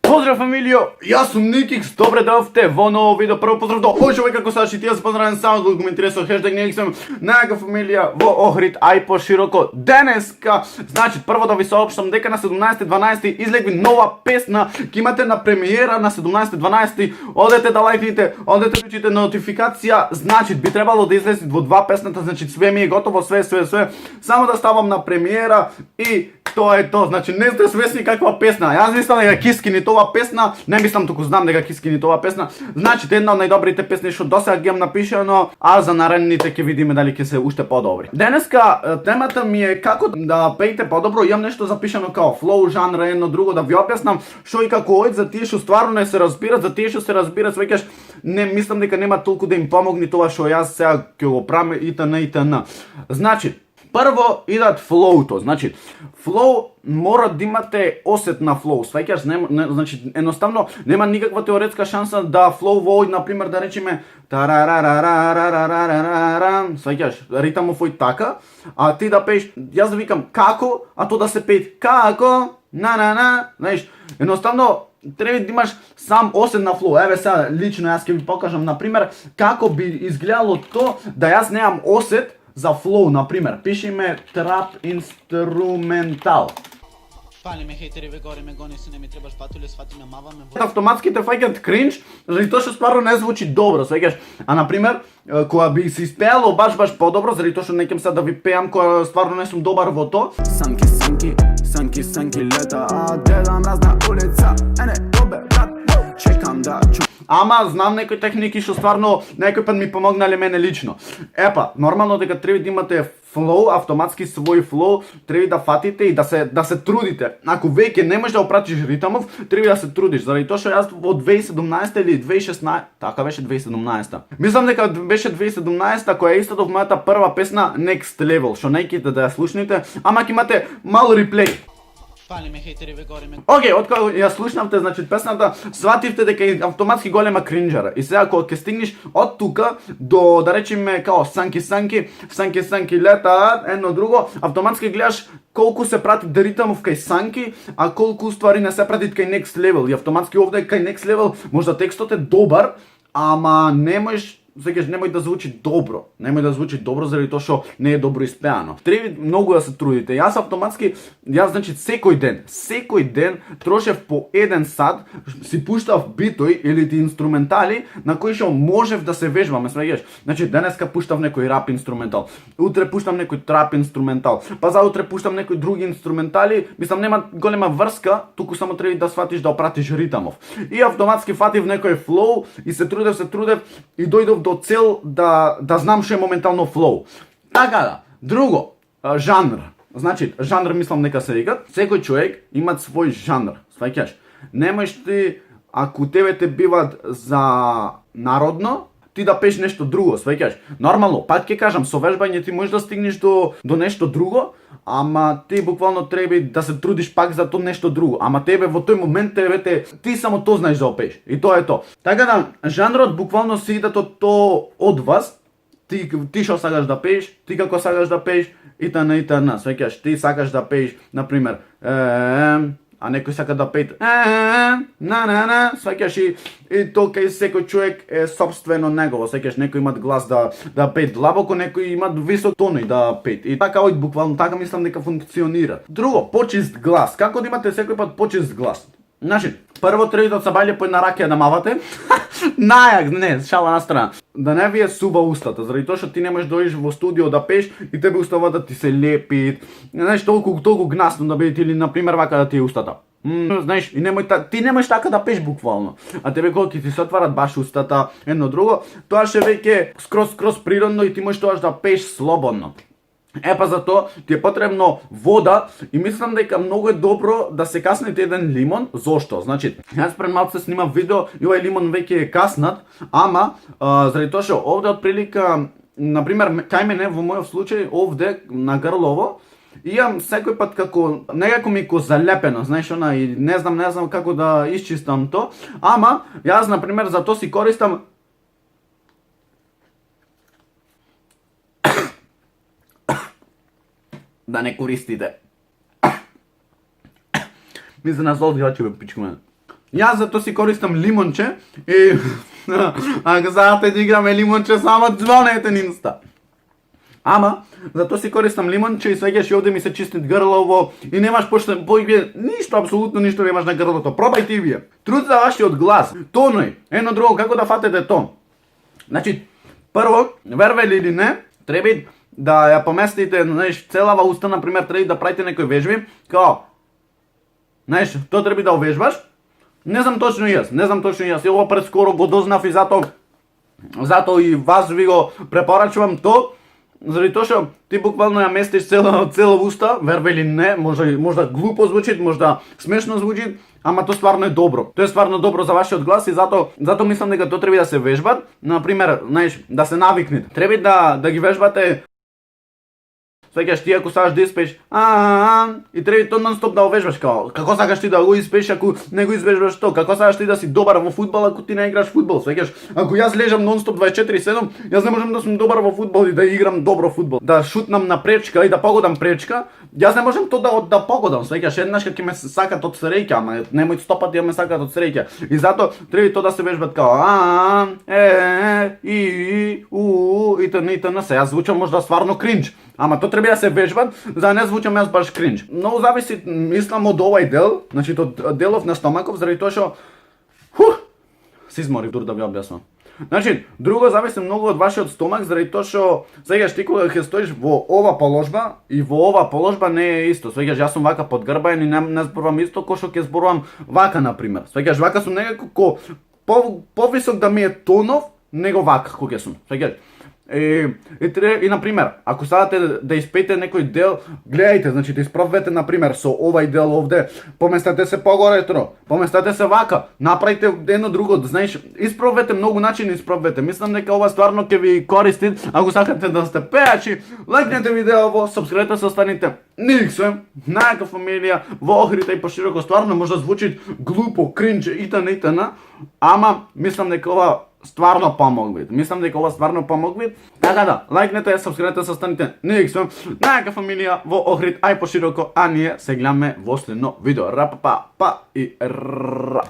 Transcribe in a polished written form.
Pozdrav familijo, jaz sam Nikix, dobre dovte v novo video, prvo pozdrav do oj kako sači, jaz pozdravljam samo da komentiraj so hashtag Nikixom, nega familija v ohrid, aj po široko, deneska, znači prvo da vi saopštam, deka na 17.12. izlegvi nova pesna, ki imate na premijera na 17.12. Odete da lajknite, odete učite notifikacija, znači bi trebalo da izlezi do dva pesnata, znači sve mi je gotovo, sve, samo da stavam na premijera i to je to, znači ne ste svesni kakva pesna, jaz mislim da ga Kiskini tova pesna, ne mislim tako znam da ga Kiskini tova pesna, znači jedna od najdobrite pesni što do sada imam napišeno, a za naredните ke vidime dali ke se ušte podobri. Deneska temata mi je kako da pejte podobro, imam nešto zapišeno kao flow, žanra, jedno drugo, da vi objasnam što i kako ovdje za tiješu stvarno ne se razbirat, za tiješu se razbirat, sve kaš, ne mislim da nema toliko da im pomogni tova što jaz сега ke го pravim itn. Znači, prvo idat flow to, znači flow mora da imate osjet na flow, svajkaš, znači jednostavno nema nikakva teoretska šansa da flow voj, naprimjer da rečime svajkaš, ritam ovoj taka, a ti da peješ, jaz da vikam kako, a to da se pet kako, znaš, jednostavno treba da imaš sam osjet na flow. Evo sada, lično jaz ke vi pokažem, naprimjer, kako bi izgledalo to da jaz nemam osjet za flow, например, пиши ме трап инструментал. Пали ме хейтери, ве горе ме гони се, не ми требаш патуле, свати ме мава ме. Автоматски те фаќаат кринж, заради тоа што стварно не звучи добро, свеќаш. А например, кога би се испеало баш подобро, заради тоа што не ќе да ви пеам кога стварно не сум добар во то. Санки лета, а дедам разна улица, ене добе брат, чекам да Ама знам некои техники што стварно некој пат ми помогнале мене лично. Епа, нормално дека треба да имате флоу, автоматски свој флоу, треба да фатите и да се трудите. Ако веќе не можеш да опратиш ритамов, треба да се трудиш. Заради тоа што јас во 2017 или 2016, така беше 2017. Мислам дека беше 2017 која е истото мојата прва песна Next Level, што неќите да ја слушнете, ама ќе имате мал реплей. Пали ме хейтери, ве горе ме. Океј, откога ја слушнавте, значи песната, свативте дека е автоматски голема кринџара. И сега кога ќе стигнеш од тука до да речеме као санки летаат, едно друго, автоматски гледаш колку се прати ритамов кај санки, а колку ствари не се пратит кај Next Level. И автоматски овде кај Next Level можда текстот е добар, ама не можеш немој да звучи добро. Немој да звучи добро заради тоа што не е добро испеано. Треба многу да се трудите. Јас автоматски, значи секој ден трошев по 1 сат, си пуштав битој или инструментали на кои што можев да се вежбаме, свеѓаш. Значи денеска пуштав некој рап инструментал, утре пуштам некој трап инструментал, па заутре пуштам некои други инструментали, мислам нема голема врска, туку само треба да сватиш да опратиш ритамов. И автоматски фатив некој флоу и се трудев и дојдов до цел да знам што е моментално флоу. Така да, друго, жанр. Значи, жанр мислам нека се викат. Секој човек има свој жанр, сваќаш. Немоеш ти, ако тебе те биват за народно, ти да пееш нешто друго, сваќаш. Нормално, пак ќе кажам, со вежбање ти можеш да стигнеш до нешто друго, ама ти буквално треба да се трудиш пак за тоа нешто друго. Ама тебе во тој момент ти само то знаеш да опееш. И тоа е то. Така да, жанрот буквално се идат од то од вас. Ти што сакаш да пееш, ти како сакаш да пееш, itn. Сваќаш, ти сакаш да пееш, например, а некој сака да пеет сваќаш и то кај секој човек е собствено негово, сваќаш, некој имат глас да пеет длабоко, некој имат висок тоној да пеет. И така буквално така мислам дека функционира. Друго, почист глас. Како да имате секој пат почист глас? Значи, прво треба да сабајле по една ракија да мавате. Најак, не, шала на страна. Да не ви е суба устата, заради тоа што ти не можеш да дојдеш во студио да пееш и тебе устава да ти се лепи. Знаеш, толку гнасно да биде или например вака да ти е устата. Знаеш, и ти немоеш така да пееш буквално. А тебе кога ти се отварат баш устата, едно друго, тоа ше веќе скроз природно и ти можеш тоа да пееш слободно. Епа за тоа ти е потребно вода и мислам дека многу е добро да се каснете еден лимон. Зошто? Значи, јас пред малку снимав видео и овој лимон веќе е каснат, ама заради тоа што овде отприлика, например, кај мене во мојов случај овде на грлово имам секој пат како некако ми ко залепено, знаеш она, и не знам како да исчистам то, ама јас например за тоа си користам да не користите. ми се насолдувачи бе пичко мене. Јас зато си користам лимонче и ако сакате да играме лимонче, само звонете на Инста. Ама, зато си користам лимонче и свеќаш и овде ми се чисти грлово и немаш појвие ништо, апсолутно ништо немаш на грлото. Пробајте и вие. Труд за вашиот глас, тоној, едно друго, како да фатете тон. Значи, прво, вервали или не, треба да ја поместите, знаеш, целава уста, например, треба да правите некои вежби, као, знаеш, тоа треба да овежбаш. Не знам точно јас, и ова прескоро го дознав и затоа и вас ви го препорачувам то, заради тоа што ти буквално ја местиш цела уста, верба или не, можда глупо звучи, можда смешно звучи, ама тоа стварно е добро. Тоа е стварно добро за вашиот глас и затоа мислам дека тоа треба да се вежбат, например, знаеш, да се навикнете. Треба да ги вежбате. Свеќаш ти ако сакаш да испееш и треба тоа нон-стоп да овежбаш како сакаш ти да го испееш ако не го извежбаш тоа, како сакаш ти да си добар во фудбал ако ти не играш фудбал, свеќаш ако јас лежам нон-стоп 24/7, јас не можам да сум добар во фудбал и да играм добро фудбал, да шутнам на пречка и да погодам пречка, јас не можам тоа да погодам, свеќаш еднаш ќе ме сакат од среќа, ама немој стопати да ме сакат од среќа и затоа треба тоа да се вежбат и т.н. се, јас звучам можда стварно кринч, ама тоа треба да се вежбат, за да не звучам јас баш кринч. Многу зависи, мислам, од овај дел, значи од делов на стомаков, заради тоа што се изморив дур да ви објаснам. Значи, друго зависи многу од вашиот стомак, заради тоа што сега ти кога ќе стоиш во ова положба и во ова положба не е исто. Свеќаш јас сум вака подгрбаен и не зборувам исто кој што ќе зборувам вака на пример. Свеќаш вака сум некако повисок да ми е тонов него вака кога ќе сум. Свеќаш. И на пример, ако сакате да испеете некој дел, гледајте, значи да испробвате на пример со овај дел овде, поместете се поголетро, поместете се вака, направите едно друго, знаеш, испробвате многу начини, испробвате. Мислам дека ова стварно ќе ви користи, ако сакате да сте пејачи, лајкнете видеово, сапскрајбете се, останите Никсо, најака фамилија, во Охрид и пошироко, стварно може да звучи глупо, кринч итн, ама мислам дека ова стварно помогви. Така да, лајкнете, сапскрајбете се, останите Никсо, најака фамилија во Охрид, ај пошироко, а ние се гледаме во следно видео. Рапапа, па и ра.